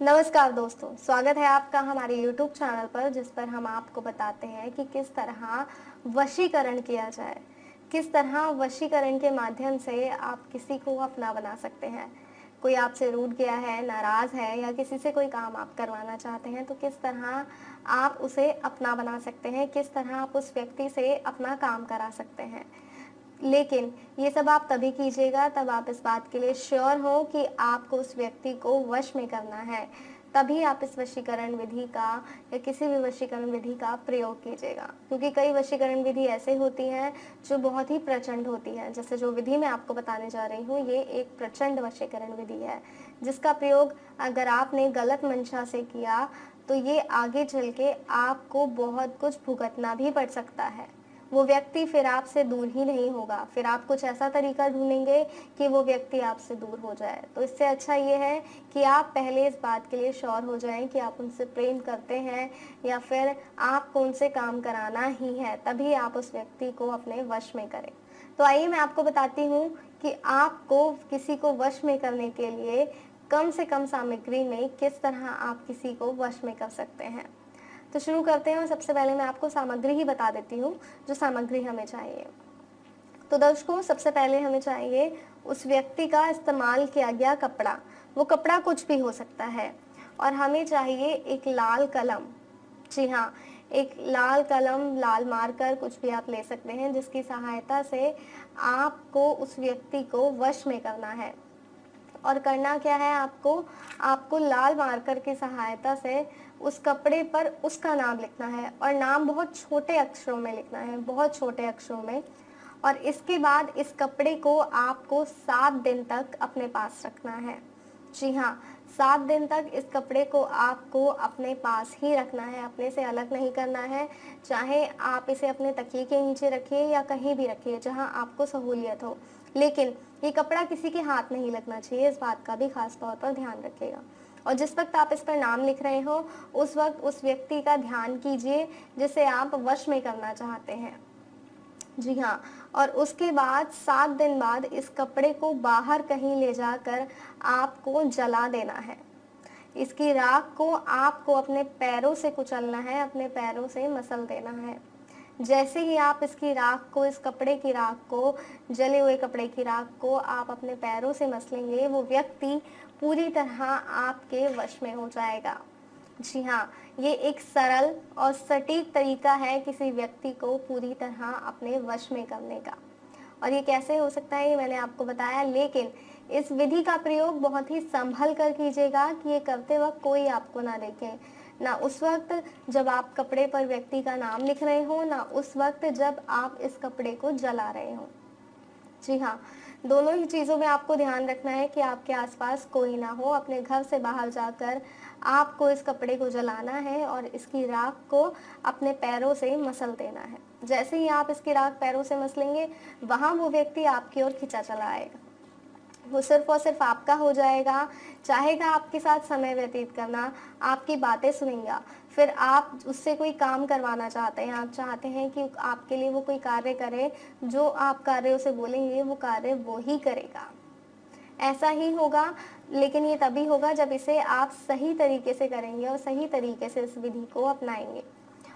नमस्कार दोस्तों, स्वागत है आपका हमारे YouTube चैनल पर, जिस पर हम आपको बताते हैं कि किस तरह वशीकरण किया जाए। किस तरह वशीकरण के माध्यम से आप किसी को अपना बना सकते हैं। कोई आपसे रूठ गया है, नाराज़ है या किसी से कोई काम आप करवाना चाहते हैं, तो किस तरह आप उसे अपना बना सकते हैं, किस तरह आप उस व्यक्ति से अपना काम करा सकते हैं। लेकिन ये सब आप तभी कीजिएगा तब आप इस बात के लिए श्योर हो कि आपको उस व्यक्ति को वश में करना है। तभी आप इस वशीकरण विधि का या किसी भी वशीकरण विधि का प्रयोग कीजिएगा, क्योंकि कई वशीकरण विधि ऐसे होती हैं जो बहुत ही प्रचंड होती हैं। जैसे जो विधि मैं आपको बताने जा रही हूँ, ये एक प्रचंड वशीकरण विधि है, जिसका प्रयोग अगर आपने गलत मंशा से किया तो ये आगे चल के आपको बहुत कुछ भुगतना भी पड़ सकता है। वो व्यक्ति फिर आपसे दूर ही नहीं होगा, फिर आप कुछ ऐसा तरीका ढूँढेंगे कि वो व्यक्ति आपसे दूर हो जाए। तो इससे अच्छा ये है कि आप पहले इस बात के लिए श्योर हो जाएँ कि आप उनसे प्रेम करते हैं या फिर आपको उनसे काम कराना ही है, तभी आप उस व्यक्ति को अपने वश में करें। तो आइए मैं आपको बताती हूँ कि आपको किसी को वश में करने के लिए कम से कम सामग्री में किस तरह आप किसी को वश में कर सकते हैं। तो शुरू करते हैं और सबसे पहले मैं आपको सामग्री ही बता देती हूँ, जो सामग्री हमें चाहिए। तो दर्शकों, सबसे पहले हमें चाहिए उस व्यक्ति का इस्तेमाल किया गया कपड़ा। वो कपड़ा कुछ भी हो सकता है। और हमें चाहिए एक लाल कलम। जी हाँ, एक लाल कलम, लाल मार्कर कुछ भी आप ले सकते हैं, जिसकी सहायता से आपको उस व्यक्ति को वश में करना है। और करना क्या है आपको? आपको लाल मार्कर की सहायता से उस कपड़े पर उसका नाम लिखना है, और नाम बहुत छोटे अक्षरों में लिखना है, बहुत छोटे अक्षरों में। और इसके बाद इस कपड़े को आपको 7 दिन तक अपने पास रखना है। जी हाँ, 7 दिन तक इस कपड़े को आपको अपने पास ही रखना है, अपने से अलग नहीं करना है। चाहे आप इसे अपने तकिए के नीचे रखिए या कहीं भी रखिए जहाँ आपको सहूलियत हो। लेकिन ये कपड़ा किसी के हाथ नहीं लगना चाहिए, इस बात का भी खास तौर पर ध्यान रखिएगा। और जिस वक्त आप इस पर नाम लिख रहे हो, उस वक्त उस व्यक्ति का ध्यान कीजिए जिसे आप वश में करना चाहते हैं। जी हाँ, और उसके बाद 7 दिन बाद इस कपड़े को बाहर कहीं ले जाकर आपको जला देना है। इसकी राख को आपको अपने पैरों से कुचलना है, अपने पैरों से मसल देना है। जैसे ही आप इसकी राख को, इस कपड़े की राख को, जले हुए कपड़े की राख को आप अपने पैरों से मसलेंगे, वो व्यक्ति पूरी तरह आपके वश में हो जाएगा। जी हाँ, ये एक सरल और सटीक तरीका है किसी व्यक्ति को पूरी तरह अपने वश में करने का। और ये कैसे हो सकता है, ये मैंने आपको बताया, लेकिन इस विधि का प्रयोग बहुत ही संभल कर कीजिएगा कि ये करते वक्त कोई आपको ना देखे। ना उस वक्त जब आप कपड़े पर व्यक्ति का नाम लिख रहे हो, ना उस वक्त जब आप इस कपड़े को जला रहे हो। जी हाँ, दोनों ही चीज़ों में आपको ध्यान रखना है कि आपके आसपास कोई ना हो। अपने घर से बाहर जाकर आपको इस कपड़े को जलाना है और इसकी राख को अपने पैरों से मसल देना है। जैसे ही आप इसकी राख पैरों से मसलेंगे, वहाँ वो व्यक्ति आपकी ओर खिंचा चला आएगा। वो सिर्फ़ और सिर्फ़ आपका हो जाएगा, चाहेगा आपके साथ समय व्यतीत करना, आपकी बातें सुनेगा। फिर आप उससे कोई काम करवाना चाहते हैं, आप चाहते हैं कि आपके लिए वो कोई कार्य करे, जो आप कार्य उसे बोलेंगे वो कार्य वो ही करेगा। ऐसा ही होगा, लेकिन ये तभी होगा जब इसे आप सही तरीके से करेंगे और सही तरीके से इस विधि को अपनाएंगे।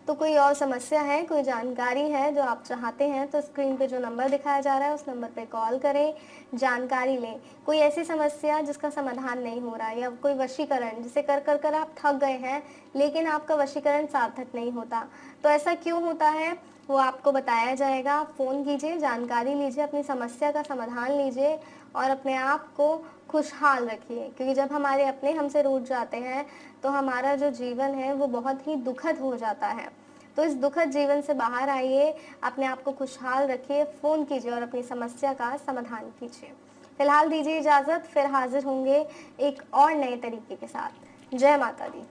तो कोई और समस्या है, कोई जानकारी है जो आप चाहते हैं, तो स्क्रीन पे जो नंबर दिखाया जा रहा है उस नंबर पे कॉल करें, जानकारी लें। कोई ऐसी समस्या जिसका समाधान नहीं हो रहा है, या कोई वशीकरण जिसे कर कर कर आप थक गए हैं लेकिन आपका वशीकरण सार्थक नहीं होता, तो ऐसा क्यों होता है वो आपको बताया जाएगा। आप फ़ोन कीजिए, जानकारी लीजिए, अपनी समस्या का समाधान लीजिए और अपने आप को खुशहाल रखिए, क्योंकि जब हमारे अपने हमसे रूठ जाते हैं तो हमारा जो जीवन है वो बहुत ही दुखद हो जाता है। तो इस दुखद जीवन से बाहर आइए, अपने आप को खुशहाल रखिए, फ़ोन कीजिए और अपनी समस्या का समाधान कीजिए। फिलहाल दीजिए इजाज़त, फिर हाजिर होंगे एक और नए तरीके के साथ। जय माता दी।